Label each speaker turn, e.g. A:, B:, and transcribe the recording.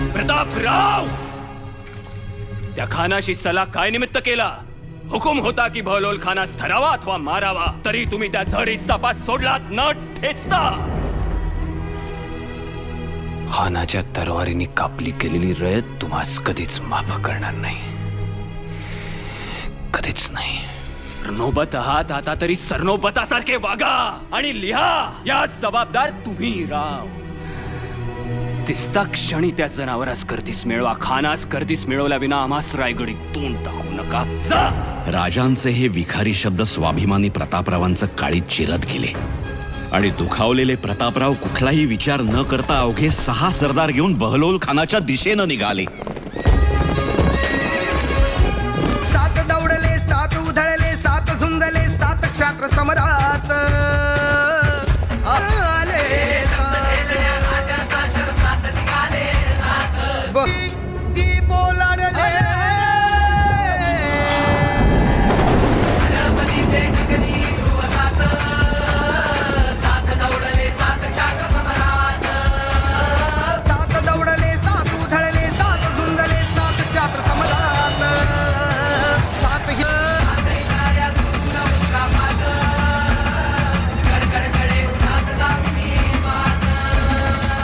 A: प्रतापराव, त्या खानाशी सल्ला काय निमित्त केला? हुकुम होता की बहलोल खानास धरावा अथवा मारावा, तरी तुम्ही त्या झरी सपास सोडलात न ठेचता. खानाच्या तरवारीने कापली गेलेली रयत तुम्हास कधीच माफ करणार नाही, कधीच नाही. सरनोबत आहात आता तरी सरनोबतासारखे वागा आणि लिहा. याच जबाबदार तुम्ही राव. दिसता क्षणी त्या जनावरास करतीस मिळवा, खानास करतीस मिळवल्या विना आम्हास रायगडी तोंड टाकू नका. जा.
B: राजांचे हे विखारी शब्द स्वाभिमानी प्रतापरावांचं काळीत चिरत गेले आणि दुखावलेले प्रतापराव कुठलाही विचार न करता अवघे 6 सरदार घेऊन बहलोल खानाच्या दिशेनं निघाले.